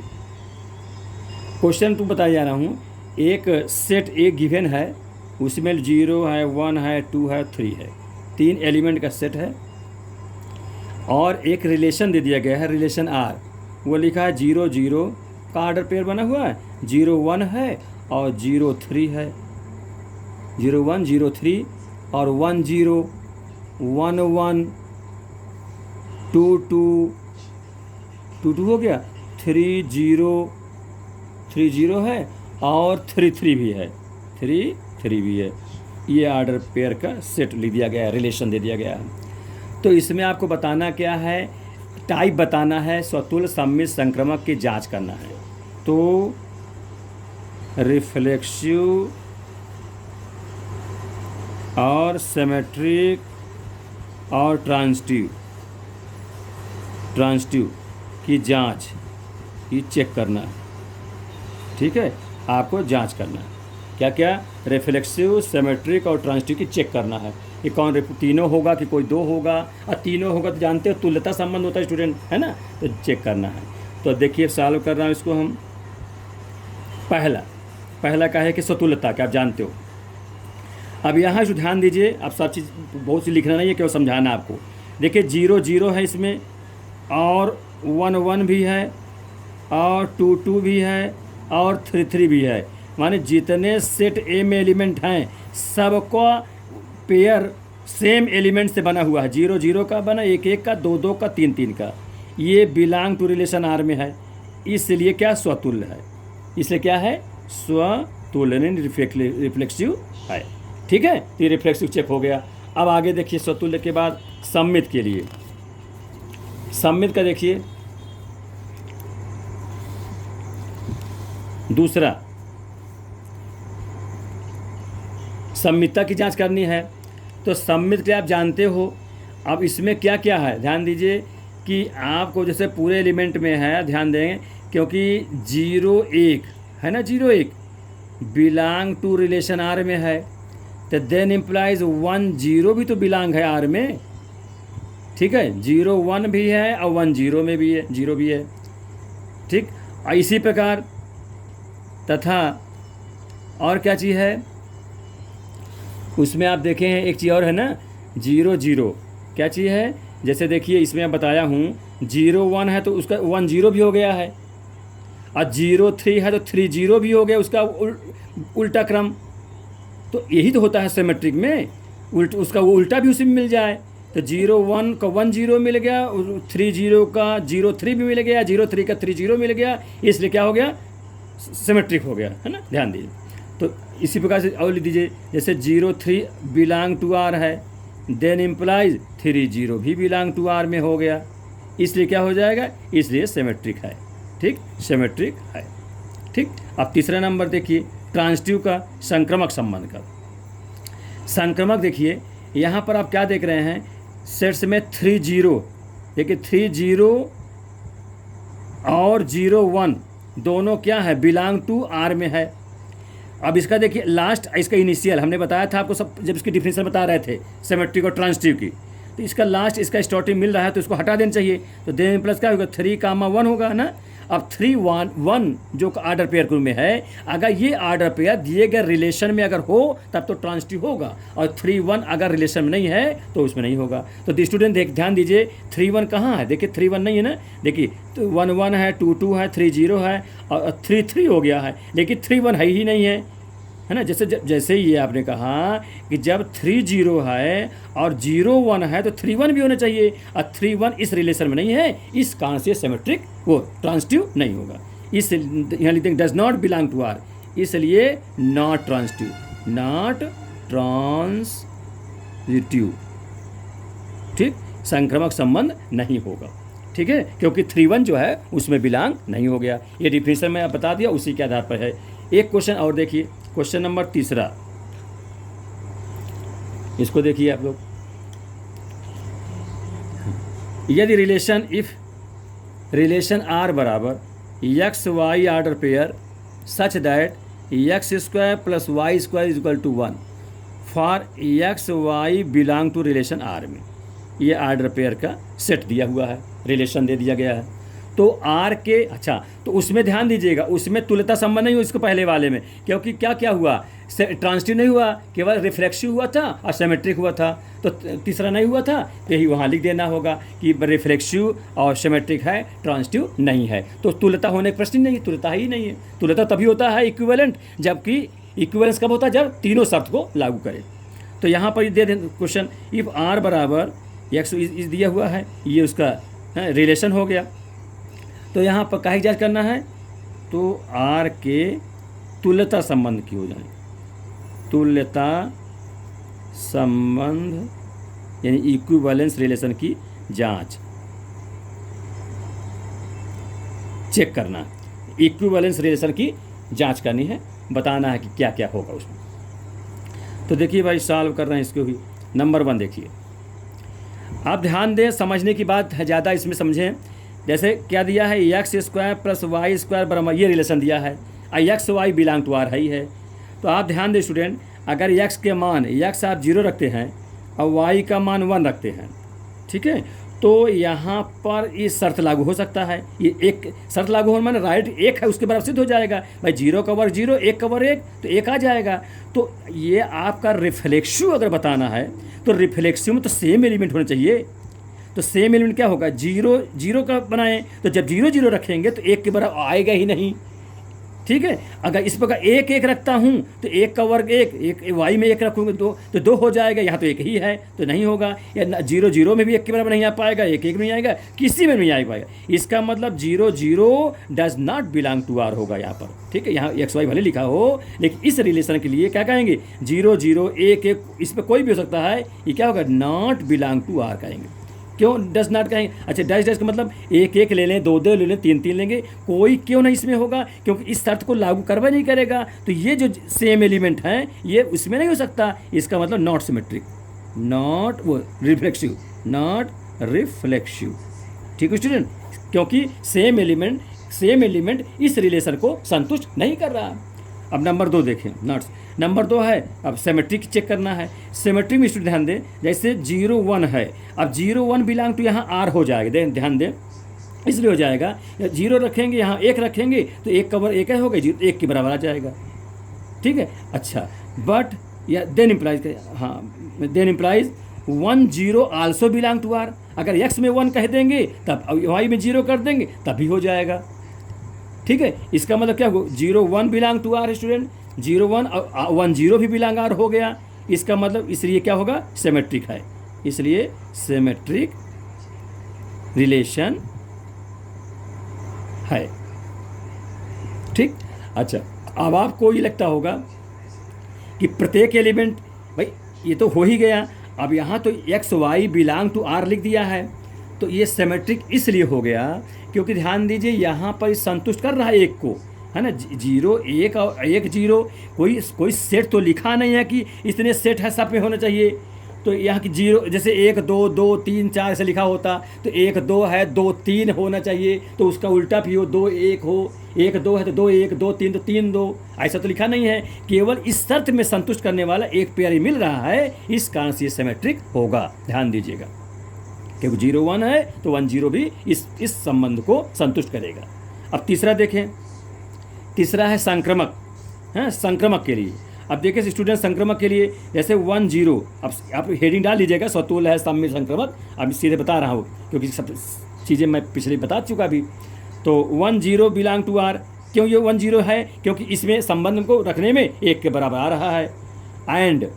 क्वेश्चन 2 बताया जा रहा हूँ। एक सेट ए गिवन है, उसमें 0 है, 1 है, 2 है, 3 है, 3 एलिमेंट का सेट है और एक रिलेशन दे दिया गया है, रिलेशन आर। वो लिखा है 0 0 का आर्डर पेयर बना हुआ है, 0 1 है और 0 3 है, 0 1 0 3 और 1 0 1 1 2 2 2 2 हो गया, 3 0 3 0 है और 3 3 भी है, 3 3 भी है। ये आर्डर पेयर का सेट लिख दिया गया है, रिलेशन दे दिया गया है। तो इसमें आपको बताना क्या है, टाइप बताना है, स्वतुल्य सममित संक्रमक की जांच करना है। तो रिफ्लेक्सिव और सिमेट्रिक और ट्रांजिटिव की जांच, ये चेक करना है। ठीक है, आपको जांच करना है क्या क्या, रिफ्लेक्सिव, सिमेट्रिक और ट्रांजिटिव की चेक करना है। ये कौन तीनों होगा कि कोई 2 होगा, और तीनों होगा तो जानते हो तुल्यता संबंध होता है स्टूडेंट, है ना, तो चेक करना है। तो देखिए सॉल्व कर रहा हूँ इसको हम। पहला का है कि स्वतुल्यता, क्या आप जानते हो। अब यहाँ जो ध्यान दीजिए, आप सब चीज़ बहुत सी लिखना नहीं है, केवल समझाना आपको। देखिए 0 0 है इसमें और 1 1 भी है और 2 2 भी है और 3 3 भी है, माने जितने सेट ए में एलिमेंट हैं सबका पेयर सेम एलिमेंट से बना हुआ है। 0 0 का बना, 1 1 का, 2 2 का, 3 3 का। ये बिलोंग टू रिलेशन आर में है, इसलिए क्या स्वतुल्य है, इसलिए क्या है स्वतुल्य, रिफ्लेक्सिव है। ठीक है, तो ये रिफ्लेक्सिव चेक हो गया। अब आगे देखिए स्वतुल्य के बाद सम्मित के लिए, सम्मित का देखिए दूसरा, सम्मितता की जांच करनी है। तो सम्मित के आप जानते हो। अब इसमें क्या क्या है ध्यान दीजिए कि आपको जैसे पूरे एलिमेंट में है, ध्यान दें, क्योंकि 0 1 है ना, 0 1 बिलोंग टू रिलेशन आर में है, तो देन इम्प्लाइज 1 0 भी तो बिलोंग है आर में। ठीक है, 0 1 भी है और 1 0 में भी है, 0 भी है। ठीक, और इसी प्रकार तथा और क्या चीज़ है उसमें, आप देखें एक चीज़ और है ना, 0 0 क्या चीज़ है, जैसे देखिए इसमें मैं बताया हूँ 0 1 है तो उसका 1 0 भी हो गया है, और 0 3 है तो 3 0 भी हो गया, उसका उल्टा क्रम। तो यही तो होता है सिमेट्रिक में, उसका वो उल्टा भी उसी में मिल जाए। तो 0 1 का 1 0 मिल गया, 3 0 का 0 3 भी मिल गया, 0 3 का 3 0 मिल गया, इसलिए क्या हो गया, सिमेट्रिक हो गया, है ना, ध्यान दीजिए। तो इसी प्रकार से और लिख दीजिए, जैसे 0 3 बिलोंग टू आर है, देन इम्प्लाइज 3 0 भी बिलोंग टू आर में हो गया, इसलिए क्या हो जाएगा, इसलिए सिमेट्रिक है। ठीक, सिमेट्रिक है। ठीक, अब तीसरा नंबर देखिए ट्रांजिटिव का, संक्रमक संबंध का। संक्रमक देखिए यहाँ पर आप क्या देख रहे हैं, सेट्स में 3 0, देखिए 3 0 और 0 1 दोनों क्या है, बिलोंग टू आर में है। अब इसका देखिए लास्ट, इसका इनिशियल हमने बताया था आपको सब, जब इसकी डिफिनेशन बता रहे थे सिमेट्रिक और ट्रांजिटिव की, तो तो इसका लास्ट इसका स्टार्टिंग मिल रहा है तो इसको हटा देना चाहिए। तो देने प्लस क्या होगा 3, 1 होगा ना। अब 3, 1 जो आर्डर पेयर के रूप में है, अगर ये आर्डर पेयर दिए गए रिलेशन में अगर हो तब तो ट्रांजिटिव होगा, और 3, 1 अगर रिलेशन में नहीं है तो उसमें नहीं होगा। तो स्टूडेंट ध्यान दीजिए 3, 1 कहाँ है, देखिए 3, 1 नहीं है ना, देखिए तो 1, 1 है, 2, 2 है, 3, 0 है और 3, 3 हो गया है, लेकिन 3, 1 है ही नहीं है ना। जैसे ये आपने कहा कि जब 3, 0 है और 0, 1 है तो 3, 1 भी होना चाहिए, और 3, 1 इस रिलेशन में नहीं है, इस कारण से सिमेट्रिक वो ट्रांजिटिव नहीं होगा। इस यहाँ लिखते हैं does not belong to R, इसलिए नॉट ट्रांजिटिव, नॉट ट्रांजिटिव, ठीक, संक्रामक संबंध नहीं होगा, ठीक है, क्योंकि 3, 1 जो है उसमें बिलोंग नहीं हो गया। ये डिफिनेशन में बता दिया, उसी के आधार पर है। एक क्वेश्चन और देखिए, क्वेश्चन नंबर 3, इसको देखिए आप लोग। यदि रिलेशन आर बराबर X Y order pair such that x² + y² = 1 for X Y belong to relation R में, ये आर्डर पेयर का सेट दिया हुआ है, रिलेशन दे दिया गया है। तो आर के अच्छा, तो उसमें ध्यान दीजिएगा, उसमें तुल्यता संबंध नहीं हुआ इसको पहले वाले में, क्योंकि क्या हुआ, ट्रांजिटिव नहीं हुआ, केवल रिफ्लेक्सिव हुआ था और सिमेट्रिक हुआ था। तो तीसरा नहीं हुआ था, तो यही वहाँ लिख देना होगा कि रिफ्लेक्सिव और सिमेट्रिक है, ट्रांजिटिव नहीं है। तो तुल्यता होने का प्रश्न नहीं, तुल्यता ही नहीं है। तुल्यता तभी होता है इक्विवेलेंट, जबकि इक्विवेलेंस कब होता है, जब तीनों शर्त को लागू करें। तो यहाँ पर दे दें क्वेश्चन, इफ आर बराबर एक्स दिया हुआ है, ये उसका रिलेशन हो गया। तो यहाँ पर काहे जांच करना है, तो आर के तुल्यता संबंध की हो जाए, तुल्यता संबंध यानी इक्विवेलेंस रिलेशन की जांच चेक करना, इक्विवेलेंस रिलेशन की जांच करनी है, बताना है कि क्या क्या होगा उसमें। तो देखिए भाई सॉल्व कर रहे हैं इसको भी। नंबर 1 देखिए, आप ध्यान दें, समझने की बात है ज़्यादा, इसमें समझें। जैसे क्या दिया है, x² + y² बराबर ये रिलेशन दिया है, x y belong to R ही है। तो आप ध्यान दें स्टूडेंट, अगर x के मान x आप 0 रखते हैं और y का मान 1 रखते हैं, ठीक है, तो यहाँ पर ये शर्त लागू हो सकता है। ये एक शर्त लागू होने माने राइट 1 है उसके बराबर सिद्ध हो जाएगा भाई, 0 का वर्ग 0, 1 का वर्ग 1, तो 1 आ जाएगा। तो ये आपका रिफ्लेक्सिव अगर बताना है तो रिफ्लेक्सिव में तो सेम एलिमेंट होना चाहिए। तो सेम एलिमेंट क्या होगा, 0, 0 का बनाएं, तो जब 0, 0 रखेंगे तो 1 के बराबर आएगा ही नहीं, ठीक है। अगर इस प्रकार 1, 1 रखता हूँ तो 1 का वर्ग 1 वाई में 1 रखूँगा 2, तो 2 हो जाएगा, यहाँ तो 1 ही है तो नहीं होगा। या 0, 0 में भी 1 के बराबर नहीं आ पाएगा, 1, 1 में नहीं आएगा, किसी में नहीं आ पाएगा। इसका मतलब 0, 0 does not belong to R होगा यहाँ पर, ठीक है। यहाँ x y भले लिखा हो, लेकिन इस रिलेशन के लिए क्या कहेंगे, 0, 0, 1, 1 इस पर कोई भी हो सकता है, ये क्या होगा, नॉट बिलोंग टू आर कहेंगे। क्यों डज नॉट कहेंगे, अच्छा डज का मतलब 1, 1 ले लें, 2, 2 ले लें, 3, 3 लेंगे, कोई क्यों नहीं इसमें होगा, क्योंकि इस शर्त को लागू करवा नहीं करेगा। तो ये जो सेम एलिमेंट हैं ये उसमें नहीं हो सकता, इसका मतलब नॉट सिमेट्रिक, नॉट वो रिफ्लेक्सिव, नॉट रिफ्लेक्सिव, ठीक है स्टूडेंट, क्योंकि सेम एलिमेंट इस रिलेशन को संतुष्ट नहीं कर रहा। अब नंबर 2 देखें, नोट्स नंबर 2 है, अब सिमेट्रिक चेक करना है। सिमेट्रिक में स्टूडेंट ध्यान दें, जैसे 0, 1 है, अब 0, 1 बिलोंग टू यहाँ आर हो जाएगा, ध्यान दें, इसलिए हो जाएगा 0 रखेंगे, यहाँ 1 रखेंगे तो 1 का वर्ग 1 होगा, 1 के बराबर आ जाएगा, ठीक है। अच्छा बट या देन इम्प्लाइज, हाँ then implies 1, 0 also belong to R, अगर x में 1 कह देंगे तब y में 0 कर देंगे तभी हो जाएगा, ठीक है। इसका मतलब क्या हो, 0, 1 बिलोंग टू आर स्टूडेंट, 0, 1 और 1, 0 भी बिलोंग आर हो गया। इसका मतलब इसलिए क्या होगा, सिमेट्रिक है, इसलिए सिमेट्रिक रिलेशन है, ठीक। अच्छा अब आपको ये लगता होगा कि प्रत्येक एलिमेंट, भाई ये तो हो ही गया, अब यहाँ तो x y belong to R लिख दिया है, तो ये सिमेट्रिक इसलिए हो गया क्योंकि ध्यान दीजिए यहाँ पर संतुष्ट कर रहा है 1 को, है ना, 0, 1 और 1, 0, कोई सेट तो लिखा नहीं है कि इतने सेट है सब में होना चाहिए। तो यहाँ की 0 जैसे 1, 2, 2, 3, 4 ऐसे लिखा होता, तो 1, 2 है, 2, 3 होना चाहिए, तो उसका उल्टा भी हो, 2, 1 हो, 1, 2 है तो 2, 1, 2, 3 तो 3, 2, ऐसा तो लिखा नहीं है। केवल इस शर्त में संतुष्ट करने वाला एक पेयर ही मिल रहा है, इस कारण से ये सिमेट्रिक होगा, ध्यान दीजिएगा। क्योंकि 0 1 है तो 1 0 भी इस संबंध को संतुष्ट करेगा। अब तीसरा देखें, तीसरा है संक्रमक, है संक्रमक के लिए। अब देखिए स्टूडेंट, संक्रमक के लिए जैसे 1 0, अब आप हेडिंग डाल लीजिएगा, स्वतुल है सम में संक्रमक। अब सीधे बता रहा हूँ क्योंकि सब चीज़ें मैं पिछले बता चुका भी। तो 1 0 बिलोंग टू आर, क्यों ये 1 0 है? क्योंकि इसमें संबंध को रखने में 1 के बराबर आ रहा है। एंड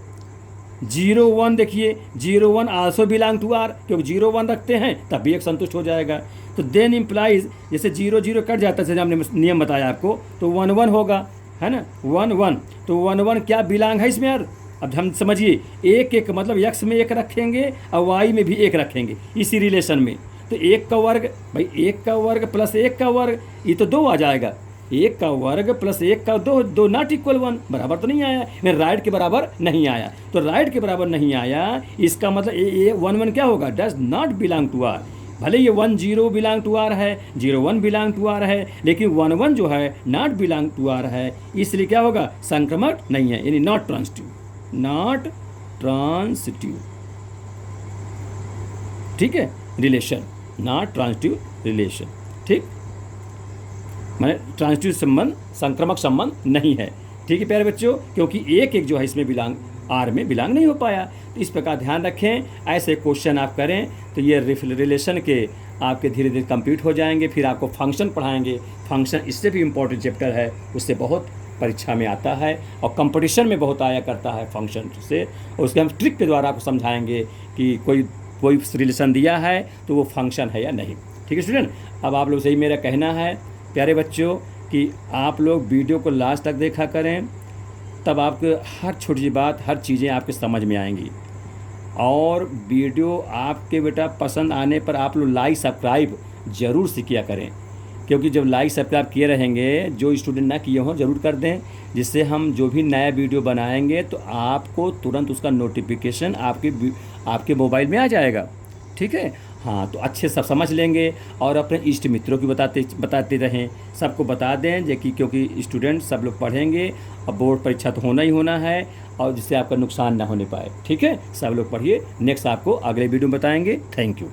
0 1, देखिए 0 1 आल्सो बिलोंग टू आर, क्योंकि 0 1 रखते हैं तब भी एक संतुष्ट हो जाएगा। तो देन इम्प्लाइज, जैसे 0 0 कट जाता है, जैसे हमने नियम बताया आपको, तो 1 1 होगा, है ना, 1 1। तो 1 1 क्या बिलोंग है इसमें यार? अब हम समझिए, एक एक मतलब x में 1 रखेंगे और y में भी 1 रखेंगे इसी रिलेशन में। तो 1 का वर्ग, भाई 1 का वर्ग प्लस 1 का वर्ग, ये तो 2 आ जाएगा। 1 का वर्ग प्लस 1 का 2, 2 नॉट इक्वल 1, बराबर तो नहीं आया, मैं राइट के बराबर नहीं आया। तो राइट के बराबर नहीं आया, इसका मतलब ये 1 1 क्या होगा? Does not belong to R. भले ये 1 0 बिलोंग टू आर है, 0 1 बिलोंग टू आर है, लेकिन 1 1 जो है नॉट बिलोंग टू आर है, इसलिए क्या होगा? संक्रमक नहीं है, यानी नॉट ट्रांसिटिव, नॉट ट्रांसिटिव। ठीक है, रिलेशन, नॉट ट्रांसिटिव रिलेशन। ठीक, माने ट्रांसिटिव संबंध, संक्रमक संबंध नहीं है। ठीक है प्यारे बच्चों, क्योंकि एक एक जो है इसमें बिलोंग, आर में बिलोंग नहीं हो पाया। तो इस प्रकार ध्यान रखें, ऐसे क्वेश्चन आप करें तो ये रिलेशन के आपके धीरे धीरे कंप्लीट हो जाएंगे। फिर आपको फंक्शन पढ़ाएंगे, फंक्शन इससे भी इम्पोर्टेंट चैप्टर है, उससे बहुत परीक्षा में आता है और कंपटीशन में बहुत आया करता है फंक्शन से। और उसके हम ट्रिक के द्वारा आपको समझाएंगे कि कोई रिलेशन दिया है तो वो फंक्शन है या नहीं। ठीक है स्टूडेंट, अब आप लोग से ही मेरा कहना है प्यारे बच्चों कि आप लोग वीडियो को लास्ट तक देखा करें, तब आपको हर छोटी सी बात, हर चीज़ें आपके समझ में आएंगी। और वीडियो आपके बेटा पसंद आने पर आप लोग लाइक सब्सक्राइब ज़रूर से किया करें, क्योंकि जब लाइक सब्सक्राइब किए रहेंगे, जो स्टूडेंट ना किए हों ज़रूर कर दें, जिससे हम जो भी नया वीडियो बनाएंगे तो आपको तुरंत उसका नोटिफिकेशन आपके मोबाइल में आ जाएगा। ठीक है, हाँ, तो अच्छे सब समझ लेंगे और अपने इष्ट मित्रों की बताते रहें, सबको बता दें जे कि क्योंकि स्टूडेंट सब लोग पढ़ेंगे और बोर्ड परीक्षा तो होना ही होना है, और जिससे आपका नुकसान ना होने पाए। ठीक है, सब लोग पढ़िए, नेक्स्ट आपको अगले वीडियो में बताएंगे। Thank you.